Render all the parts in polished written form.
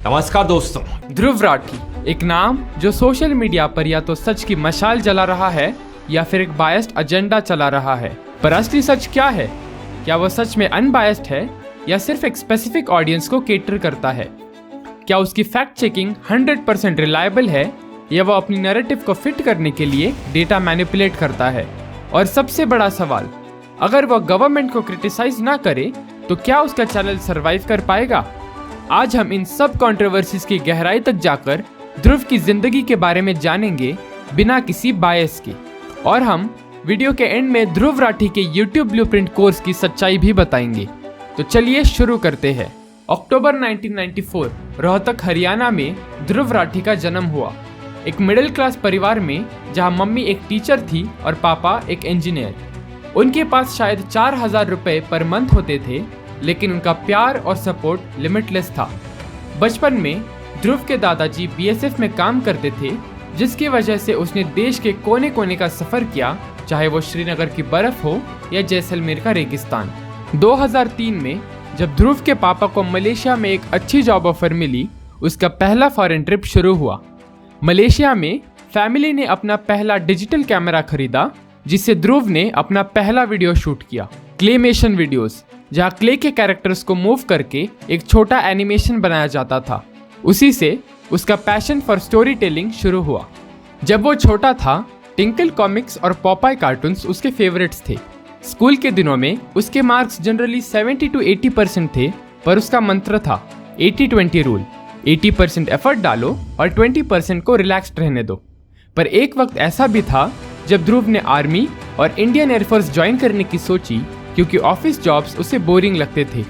नमस्कार दोस्तों। ध्रुव राठी, एक नाम जो सोशल मीडिया पर या तो सच की मशाल जला रहा है या फिर एक बायस्ड एजेंडा चला रहा है। पर असली सच क्या है? क्या वो सच में अनबायस्ड है या सिर्फ एक स्पेसिफिक ऑडियंस को केटर करता है? क्या उसकी फैक्ट चेकिंग 100% रिलायबल है या वो अपनी नैरेटिव को फिट करने के लिए डेटा मैनिपुलेट करता है? और सबसे बड़ा सवाल, अगर वो गवर्नमेंट को क्रिटिसाइज ना करे तो क्या उसका चैनल सर्वाइव कर पाएगा? आज हम इन सब कंट्रोवर्सीज की गहराई तक जाकर ध्रुव की जिंदगी के बारे में जानेंगे बिना किसी बायस के। और हम वीडियो के एंड में ध्रुव राठी के YouTube ब्लूप्रिंट कोर्स की सच्चाई भी बताएंगे। तो चलिए शुरू करते हैं। अक्टूबर 1994 रोहतक हरियाणा में ध्रुव राठी का जन्म हुआ। एक मिडिल क्लास परिवार में जहां मम्मी एक टीचर थी और पापा एक इंजीनियर। उनके पास शायद 4,000 रुपए पर मंथ होते थे, लेकिन उनका प्यार और सपोर्ट लिमिटलेस था। बचपन में ध्रुव के दादाजी BSF में काम करते थे, जिसकी वजह से उसने देश के कोने कोने का सफर किया, चाहे वो श्रीनगर की बर्फ हो या जैसलमेर का रेगिस्तान। 2003 में जब ध्रुव के पापा को मलेशिया में एक अच्छी जॉब ऑफर मिली, उसका पहला फॉरेन ट्रिप शुरू हुआ। मलेशिया में फैमिली ने अपना पहला डिजिटल कैमरा खरीदा, जिससे ध्रुव ने अपना पहला वीडियो शूट किया, क्लेमेशन वीडियोस, जहाँ क्ले के कैरेक्टर्स को मूव करके एक छोटा एनिमेशन बनाया जाता था। उसी से उसका पैशन फॉर स्टोरी टेलिंग शुरू हुआ। जब वो छोटा था, टिंकल कॉमिक्स और पॉपाई कार्टून्स उसके फेवरेट्स थे। स्कूल के दिनों में उसके मार्क्स जनरली 70 to 80% थे, पर उसका मंत्र था 80-20 रूल। 80% एफर्ट डालो और 20% को रिलैक्स्ड रहने दो। पर एक वक्त ऐसा भी था जब ध्रुव ने आर्मी और इंडियन एयरफोर्स ज्वाइन करने की सोची, क्योंकि ऑफिस जॉब्स उसे बोरिंग लगते थे।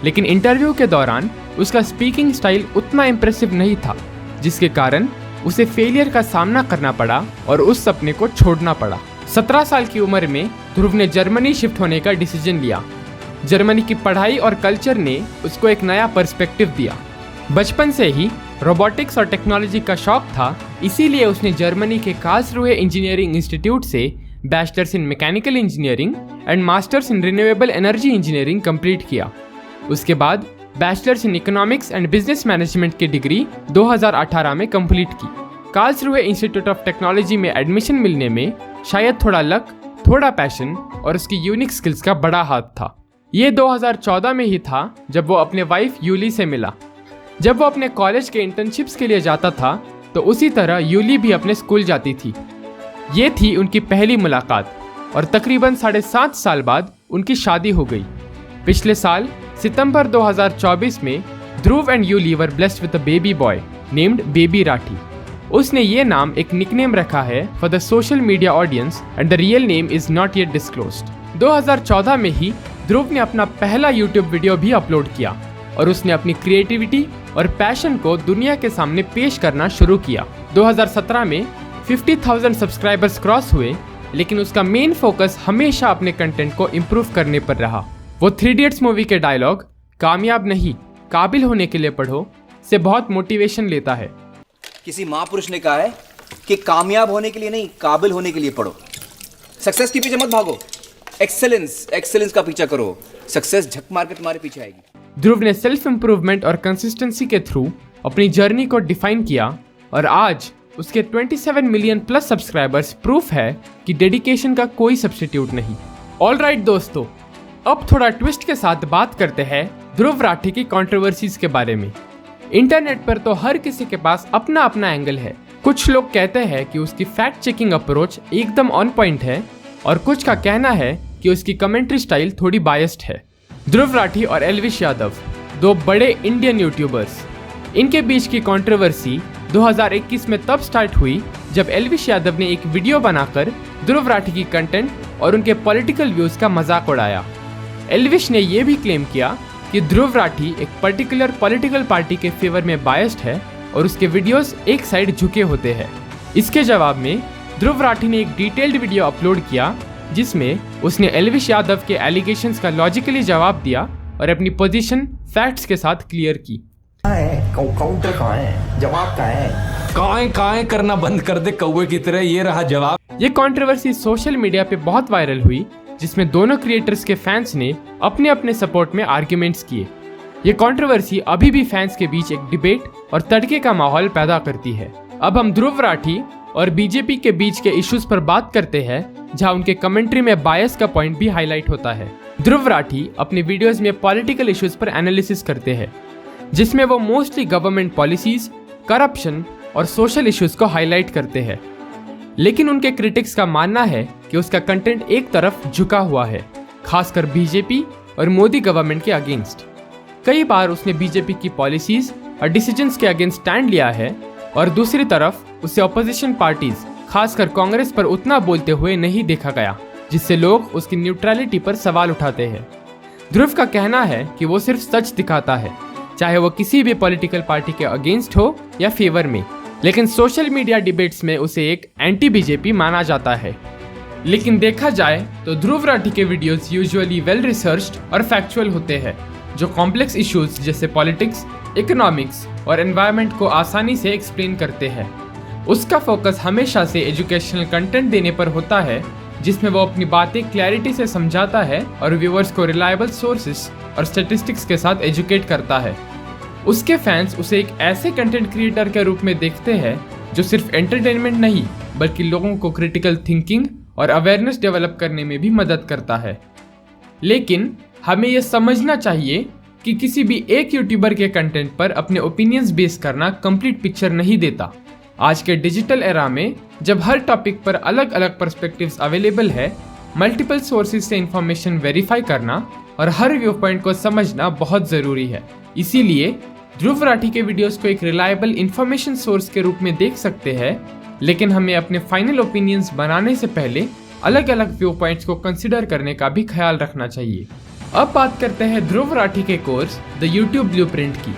लेकिन इंटरव्यू के दौरान उसका स्पीकिंग स्टाइल उतना इम्प्रेसिव नहीं था, जिसके कारण उसे फेलियर का सामना करना पड़ा और उस सपने को छोड़ना पड़ा। 17 साल की उम्र में ध्रुव ने जर्मनी शिफ्ट होने का डिसीजन लिया। जर्मनी की पढ़ाई और कल्चर ने उसको एक नया पर्सपेक्टिव दिया। बचपन से ही रोबोटिक्स और टेक्नोलॉजी का शौक था, इसीलिए उसने जर्मनी के कार्लसरूहे इंजीनियरिंग इंस्टीट्यूट से bachelors in mechanical engineering and masters in renewable energy engineering complete किया। उसके बाद bachelors in economics and business management की डिग्री 2018 में कंप्लीट की। कार्लसरूहे इंस्टीट्यूट ऑफ टेक्नोलॉजी में एडमिशन मिलने में शायद थोड़ा लक, थोड़ा पैशन और उसकी यूनिक स्किल्स का बड़ा हाथ था। ये 2014 में ही था जब वो अपने वाइफ यूली से मिला। जब वो अपने कॉलेज के इंटर्नशिप्स के लिए जाता था, तो उसी तरह यूली भी अपने स्कूल जाती थी। ये थी उनकी पहली मुलाकात और तकरीबन 7.5 साल बाद उनकी शादी हो गई। पिछले साल सितंबर 2024 में Dhruv and Juli were blessed with a baby boy named baby Rathee. उसने ये नाम एक निकनेम रखा है for the social media audience and the real name is not yet disclosed. 2014 में ही ध्रुव ने अपना पहला YouTube वीडियो भी अपलोड किया और उसने अपनी क्रिएटिविटी और पैशन को दुनिया के सामने पेश करना शुरू किया। 2017 में 50,000 सब्सक्राइबर्स क्रॉस हुए, लेकिन उसका मेन फोकस हमेशा अपने कंटेंट को इम्प्रूव करने पर रहा। वो 3 इडियट्स मूवी के डायलॉग कामयाब नहीं काबिल होने के लिए पढ़ो से बहुत मोटिवेशन लेता है। किसी महापुरुष ने कहा है कि कामयाब होने के लिए नहीं, काबिल होने के लिए पढ़ो। सक्सेस के पीछे मत भागो, एक्सेलेंस का पीछा करो। सक्सेस झक मार के तुम्हारे पीछे आएगी। ध्रुव ने सेल्फ इम्प्रूवमेंट और कंसिस्टेंसी के थ्रू अपनी जर्नी को डिफाइन किया और आज उसके 27 मिलियन प्लस सब्सक्राइबर्स प्रूफ है कि डेडिकेशन का कोई सब्स्टिट्यूट नहीं। ऑलराइट दोस्तों, अब थोड़ा ट्विस्ट के साथ बात करते हैं ध्रुव राठी की कंट्रोवर्सीज के बारे में। इंटरनेट पर तो हर किसी के पास अपना अपना एंगल है। कुछ लोग कहते हैं कि उसकी फैक्ट चेकिंग अप्रोच एकदम ऑन पॉइंट है और कुछ का कहना है कि उसकी कमेंट्री स्टाइल थोड़ी बायस्ड है। ध्रुव राठी और एल्विश यादव, 2 बड़े इंडियन यूट्यूबर्स, इनके बीच की कंट्रोवर्सी 2021 में तब स्टार्ट हुई जब एल्विश यादव ने एक वीडियो बनाकर ध्रुव राठी की कंटेंट और उनके पॉलिटिकल व्यूज का मजाक उड़ाया। एल्विश ने यह भी क्लेम किया कि ध्रुव राठी एक पर्टिकुलर पॉलिटिकल पार्टी के फेवर में बायस्ड है और उसके वीडियोस एक साइड झुके होते हैं। इसके जवाब में ध्रुव राठी ने एक डिटेल्ड वीडियो अपलोड किया, जिसमें उसने एल्विश यादव के एलिगेशंस का लॉजिकली जवाब दिया और अपनी पोजीशन फैक्ट्स के साथ क्लियर की। काउंटर कहाँ है? जवाब कहाँ है? काएं करना बंद कर दे कौवे की तरह, ये रहा जवाब। ये कंट्रोवर्सी सोशल मीडिया पे बहुत वायरल हुई, जिसमें दोनों क्रिएटर्स के फैंस ने अपने अपने सपोर्ट में आर्ग्यूमेंट्स किए। ये कंट्रोवर्सी अभी भी फैंस के बीच एक डिबेट और तड़के का माहौल पैदा करती है। अब हम ध्रुव राठी और बीजेपी के बीच के इश्यूज पर बात करते हैं, जहां उनके कमेंट्री में बायस का पॉइंट भी हाईलाइट होता है। ध्रुव राठी अपने वीडियोस में पॉलिटिकल इश्यूज पर एनालिसिस करते हैं, जिसमें वो मोस्टली गवर्नमेंट पॉलिसीज, करप्शन और सोशल इश्यूज को हाईलाइट करते हैं। लेकिन उनके क्रिटिक्स का मानना है कि उसका कंटेंट एक तरफ झुका हुआ है, खासकर बीजेपी और मोदी गवर्नमेंट के अगेंस्ट। कई बार उसने बीजेपी की पॉलिसीज और डिसीजंस के अगेंस्ट स्टैंड लिया है, और दूसरी तरफ उसे ऑपोजिशन पार्टीज, खासकर कांग्रेस पर उतना बोलते हुए नहीं देखा गया, जिससे लोग उसकी न्यूट्रलिटी पर सवाल उठाते हैं। ध्रुव का कहना है कि वो सिर्फ सच दिखाता है, चाहे वो किसी भी पॉलिटिकल पार्टी के अगेंस्ट हो या फेवर में। लेकिन सोशल मीडिया डिबेट्स में उसे एक एंटी बीजेपी माना जाता है। लेकिन देखा जाए तो ध्रुव राठी के वीडियोस यूजुअली वेल रिसर्च्ड और फैक्चुअल होते हैं, जो कॉम्प्लेक्स इश्यूज जैसे पॉलिटिक्स, इकोनॉमिक्स और एनवायरनमेंट को आसानी से एक्सप्लेन करते हैं। उसका फोकस हमेशा से एजुकेशनल कंटेंट देने पर होता है, जिसमें वो अपनी बातें क्लैरिटी से समझाता है और व्यूअर्स को रिलायबल सोर्सेस और स्टैटिस्टिक्स के साथ एजुकेट करता है। उसके फैंस उसे एक ऐसे कंटेंट क्रिएटर के रूप में देखते हैं जो सिर्फ एंटरटेनमेंट नहीं, बल्कि लोगों को क्रिटिकल थिंकिंग और अवेयरनेस डेवलप करने में भी मदद करता है। लेकिन हमें यह समझना चाहिए कि किसी भी एक यूट्यूबर के कंटेंट पर अपने ओपिनियंस बेस करना कंप्लीट पिक्चर नहीं देता। आज के डिजिटल एरा में जब हर टॉपिक पर अलग अलग पर्सपेक्टिव्स अवेलेबल है, मल्टीपल सोर्सेज से इंफॉर्मेशन वेरीफाई करना और हर व्यू पॉइंट को समझना बहुत ज़रूरी है। इसीलिए ध्रुव राठी के वीडियोस को एक रिलायबल इंफॉर्मेशन सोर्स के रूप में देख सकते हैं, लेकिन हमें अपने फाइनल ओपिनियंस बनाने से पहले अलग अलग व्यू पॉइंट्स को कंसिडर करने का भी ख्याल रखना चाहिए। अब बात करते हैं ध्रुव राठी के कोर्स द यूट्यूब ब्लूप्रिंट की।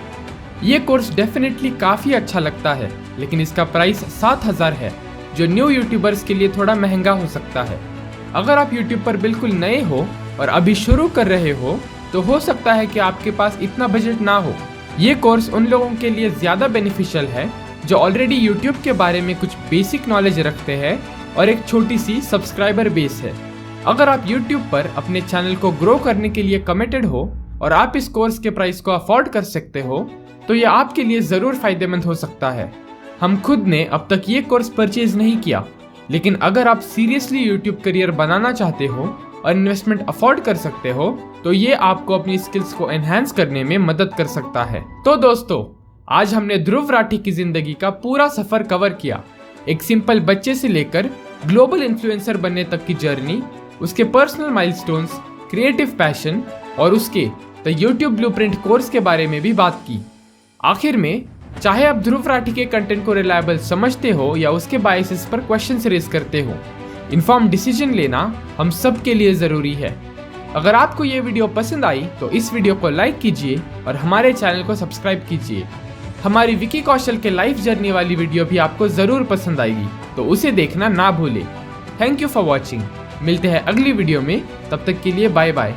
ये कोर्स डेफिनेटली काफ़ी अच्छा लगता है, लेकिन इसका प्राइस 7,000 है, जो न्यू यूट्यूबर्स के लिए थोड़ा महंगा हो सकता है। अगर आप यूट्यूब पर बिल्कुल नए हो और अभी शुरू कर रहे हो, तो हो सकता है कि आपके पास इतना बजट ना हो। ये कोर्स उन लोगों के लिए ज़्यादा बेनिफिशियल है जो ऑलरेडी यूट्यूब के बारे में कुछ बेसिक नॉलेज रखते हैं और एक छोटी सी सब्सक्राइबर बेस है। अगर आप YouTube पर अपने चैनल को ग्रो करने के लिए कमिटेड हो और आप इस कोर्स के प्राइस को अफोर्ड कर सकते हो, तो ये आपके लिए ज़रूर फायदेमंद हो सकता है। हम खुद ने अब तक ये कोर्स परचेज नहीं किया, लेकिन अगर आप सीरियसली YouTube करियर बनाना चाहते हो और इन्वेस्टमेंट अफोर्ड कर सकते हो, तो ये आपको अपनी स्किल्स को एनहांस करने में मदद कर सकता है। तो दोस्तों, आज हमने ध्रुव राठी की जिंदगी का पूरा सफर कवर किया। एक सिंपल बच्चे से लेकर ग्लोबल इन्फ्लुएंसर बनने तक की जर्नी, उसके पर्सनल माइलस्टोन्स, क्रिएटिव पैशन और उसके द यूट्यूब ब्लूप्रिंट कोर्स के बारे में भी बात की। आखिर में, चाहे आप ध्रुव राठी के कंटेंट को रिलायबल समझते हो या उसके बायसेस पर क्वेश्चंस रेज करते हो, इन्फॉर्म डिसीजन लेना हम सब के लिए ज़रूरी है। अगर आपको ये वीडियो पसंद आई तो इस वीडियो को लाइक कीजिए और हमारे चैनल को सब्सक्राइब कीजिए। हमारी विकी कौशल के लाइफ जर्नी वाली वीडियो भी आपको ज़रूर पसंद आएगी, तो उसे देखना ना भूलें। Thank you for watching. मिलते हैं अगली वीडियो में, तब तक के लिए बाय बाय।